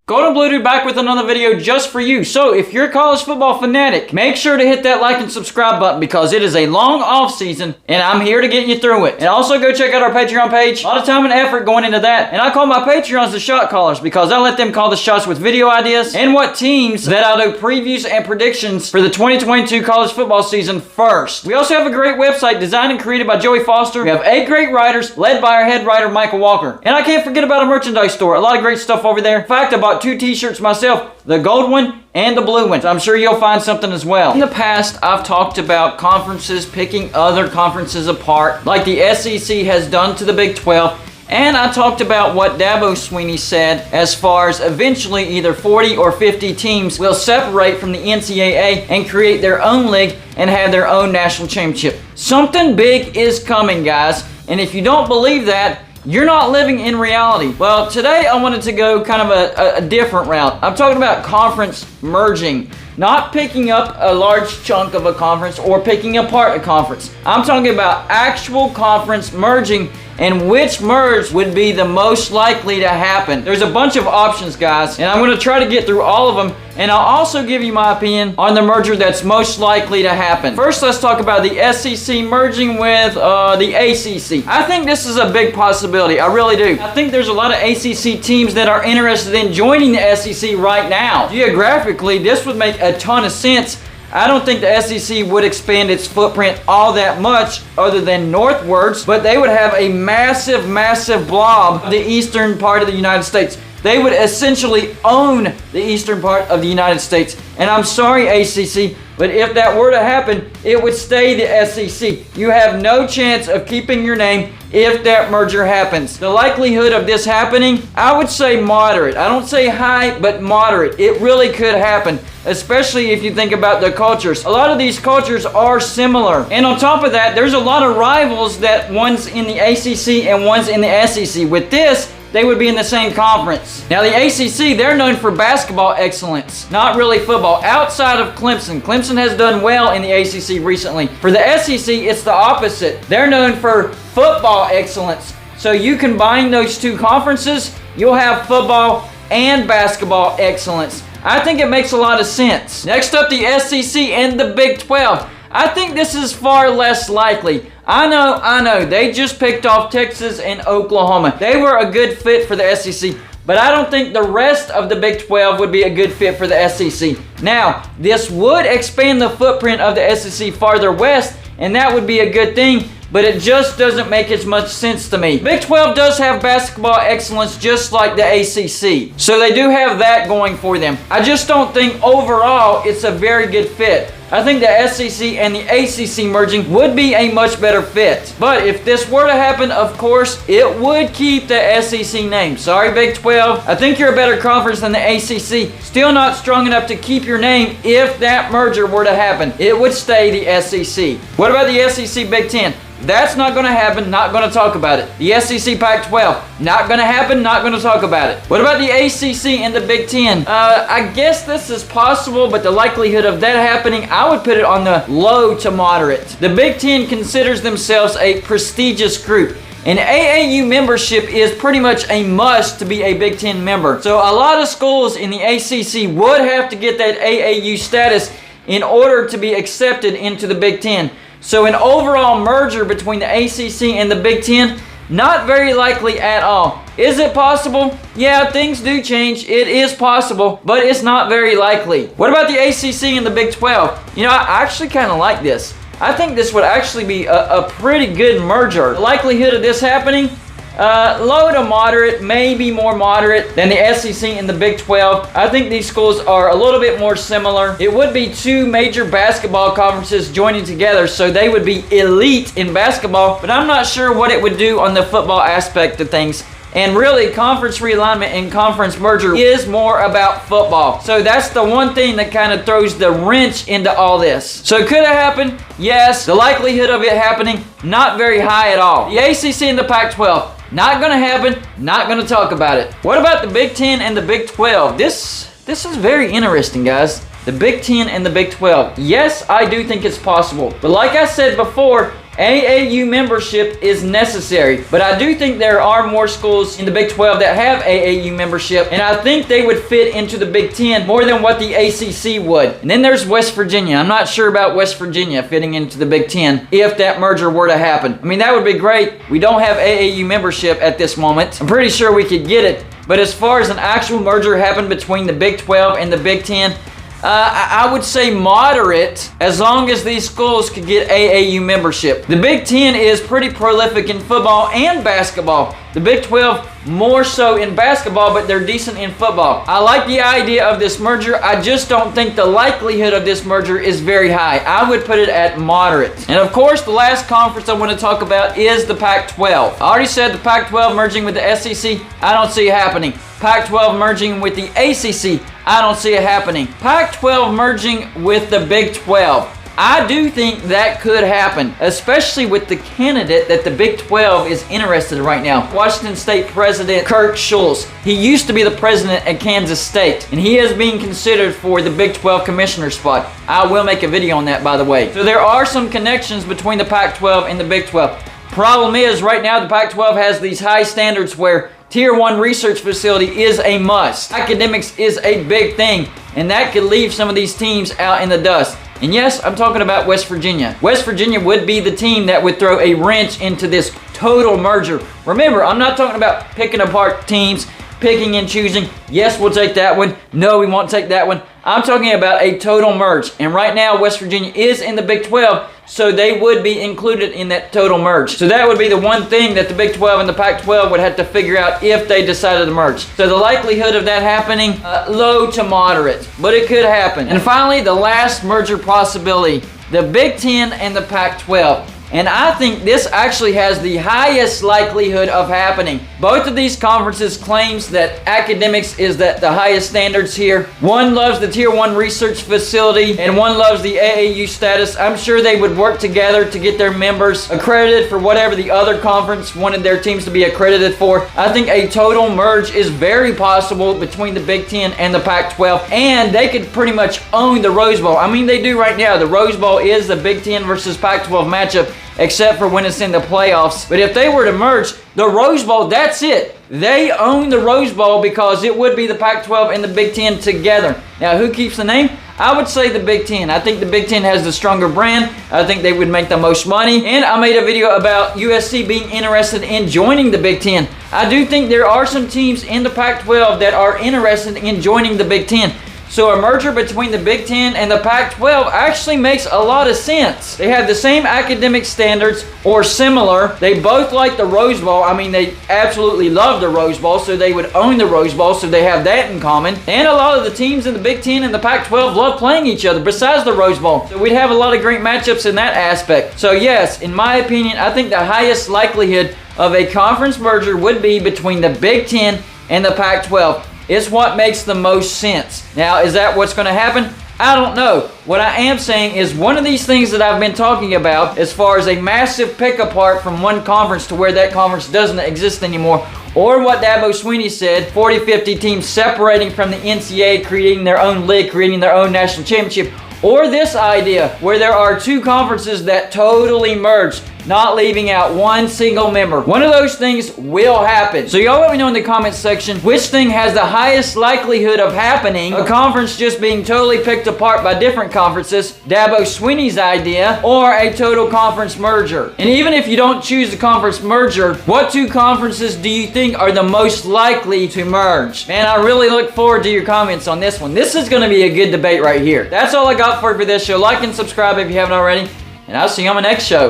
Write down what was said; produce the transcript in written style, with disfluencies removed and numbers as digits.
Golden Blue Dude back with another video just for you. So if you're a college football fanatic, make sure to hit that like and subscribe button because it is a long off season and I'm here to get you through it. And also go check out our Patreon page. A lot of time and effort going into that. And I call my Patreons the shot callers because I let them call the shots with video ideas and what teams that I'll do previews and predictions for the 2022 college football season first. We also have a great website designed and created by Joey Foster. We have 8 great writers led by our head writer Michael Walker. And I can't forget about a merchandise store. A lot of great stuff over there. In fact, I bought 2 t-shirts myself, the gold one and the blue one. I'm sure you'll find something as well. In the past, I've talked about conferences picking other conferences apart, like the SEC has done to the Big 12, and I talked about what Dabo Swinney said as far as eventually either 40 or 50 teams will separate from the NCAA and create their own league and have their own national championship. Something big is coming, guys, and if you don't believe that, you're not living in reality. Well, today I wanted to go kind of a different route. I'm talking about conference merging. Not picking up a large chunk of a conference or picking apart a conference. I'm talking about actual conference merging and which merge would be the most likely to happen. There's a bunch of options, guys, and I'm going to try to get through all of them, and I'll also give you my opinion on the merger that's most likely to happen. First, let's talk about the SEC merging with the ACC. I think this is a big possibility. I really do. I think there's a lot of ACC teams that are interested in joining the SEC right now. Geographically, this would make a ton of sense. I don't think the SEC would expand its footprint all that much other than northwards, but they would have a massive, massive blob of the eastern part of the United States. They would essentially own the eastern part of the United States. And I'm sorry, ACC, but if that were to happen, it would stay the SEC. You have no chance of keeping your name if that merger happens. The likelihood of this happening, I would say moderate. I don't say high, but moderate. It really could happen, especially if you think about the cultures. A lot of these cultures are similar. And on top of that, there's a lot of rivals that one's in the ACC and one's in the SEC. With this, they would be in the same conference. Now, the ACC, they're known for basketball excellence, not really football. Outside of Clemson, Clemson has done well in the ACC recently. For the SEC, it's the opposite. They're known for football excellence. So you combine those two conferences, you'll have football and basketball excellence. I think it makes a lot of sense. Next up, the SEC and the Big 12. I think this is far less likely. I know, they just picked off Texas and Oklahoma. They were a good fit for the SEC, but I don't think the rest of the Big 12 would be a good fit for the SEC. Now, this would expand the footprint of the SEC farther west, and that would be a good thing, but it just doesn't make as much sense to me. Big 12 does have basketball excellence just like the ACC, so they do have that going for them. I just don't think overall it's a very good fit. I think the SEC and the ACC merging would be a much better fit. But if this were to happen, of course, it would keep the SEC name. Sorry, Big 12. I think you're a better conference than the ACC. Still not strong enough to keep your name if that merger were to happen. It would stay the SEC. What about the SEC Big 10? That's not going to happen, not going to talk about it. The SEC Pac-12, not going to happen, not going to talk about it. What about the ACC and the Big 10? I guess this is possible, but the likelihood of that happening, I would put it on the low to moderate. The Big 10 considers themselves a prestigious group, and AAU membership is pretty much a must to be a Big 10 member. So a lot of schools in the ACC would have to get that AAU status in order to be accepted into the Big 10. So an overall merger between the ACC and the Big 10, not very likely at all. Is it possible? Yeah, things do change. It is possible, but it's not very likely. What about the ACC and the Big 12? You know, I actually kind of like this. I think this would actually be a pretty good merger. The likelihood of this happening? Low to moderate, maybe more moderate than the SEC and the Big 12. I think these schools are a little bit more similar. It would be 2 major basketball conferences joining together, so they would be elite in basketball, but I'm not sure what it would do on the football aspect of things. And really, conference realignment and conference merger is more about football. So that's the one thing that kind of throws the wrench into all this. So could it happen? Yes. The likelihood of it happening, not very high at all. The ACC and the Pac-12, not going to happen, not going to talk about it. What about the Big 10 and the Big 12? This is very interesting, guys. The Big 10 and the Big 12. Yes, I do think it's possible. But like I said before, AAU membership is necessary, but I do think there are more schools in the Big 12 that have AAU membership, and I think they would fit into the Big 10 more than what the ACC would. And then there's West Virginia. I'm not sure about West Virginia fitting into the Big 10 if that merger were to happen. I mean, that would be great. We don't have AAU membership at this moment. I'm pretty sure we could get it, but as far as an actual merger happen between the Big 12 and the Big 10, I would say moderate, as long as these schools could get AAU membership. The Big 10 is pretty prolific in football and basketball. The Big 12 more so in basketball, but they're decent in football. I like the idea of this merger. I just don't think the likelihood of this merger is very high. I would put it at moderate. And of course, the last conference I want to talk about is the Pac-12. I already said the Pac-12 merging with the SEC, I don't see it happening. Pac-12 merging with the ACC, I don't see it happening. Pac-12 merging with the Big 12. I do think that could happen, especially with the candidate that the Big 12 is interested in right now. Washington State President Kirk Schulz. He used to be the president at Kansas State, and he is being considered for the Big 12 commissioner spot. I will make a video on that, by the way. So there are some connections between the Pac-12 and the Big 12. Problem is, right now the Pac-12 has these high standards where Tier 1 research facility is a must. Academics is a big thing, and that could leave some of these teams out in the dust. And yes, I'm talking about West Virginia. West Virginia would be the team that would throw a wrench into this total merger. Remember, I'm not talking about picking apart teams, picking and choosing. Yes, we'll take that one. No, we won't take that one. I'm talking about a total merge. And right now, West Virginia is in the Big 12, so they would be included in that total merge. So that would be the one thing that the Big 12 and the Pac-12 would have to figure out if they decided to merge. So the likelihood of that happening, low to moderate, but it could happen. And finally, the last merger possibility, the Big 10 and the Pac-12. And I think this actually has the highest likelihood of happening. Both of these conferences claims that academics is at the highest standards here. One loves the Tier 1 research facility and one loves the AAU status. I'm sure they would work together to get their members accredited for whatever the other conference wanted their teams to be accredited for. I think a total merge is very possible between the Big 10 and the Pac-12, and they could pretty much own the Rose Bowl. I mean, they do right now. The Rose Bowl is the Big 10 versus Pac-12 matchup, except for when it's in the playoffs. But if they were to merge, the Rose Bowl, that's it. They own the Rose Bowl because it would be the Pac-12 and the Big 10 together. Now, who keeps the name? I would say the Big 10. I think the Big 10 has the stronger brand. I think they would make the most money. And I made a video about USC being interested in joining the Big 10. I do think there are some teams in the Pac-12 that are interested in joining the Big 10. So a merger between the Big 10 and the Pac-12 actually makes a lot of sense. They have the same academic standards or similar. They both like the Rose Bowl. I mean, they absolutely love the Rose Bowl, so they would own the Rose Bowl, so they have that in common. And a lot of the teams in the Big 10 and the Pac-12 love playing each other besides the Rose Bowl. So we'd have a lot of great matchups in that aspect. So yes, in my opinion, I think the highest likelihood of a conference merger would be between the Big 10 and the Pac-12. It's what makes the most sense. Now, is that what's going to happen? I don't know. What I am saying is one of these things that I've been talking about as far as a massive pick apart from one conference to where that conference doesn't exist anymore, or what Dabo Swinney said, 40-50 teams separating from the NCAA, creating their own league, creating their own national championship, or this idea where there are two conferences that totally merge, not leaving out one single member. One of those things will happen. So y'all let me know in the comments section which thing has the highest likelihood of happening. A conference just being totally picked apart by different conferences, Dabo Swinney's idea, or a total conference merger. And even if you don't choose the conference merger, what two conferences do you think are the most likely to merge? Man, I really look forward to your comments on this one. This is going to be a good debate right here. That's all I got for this show. Like and subscribe if you haven't already, and I'll see you on my next show.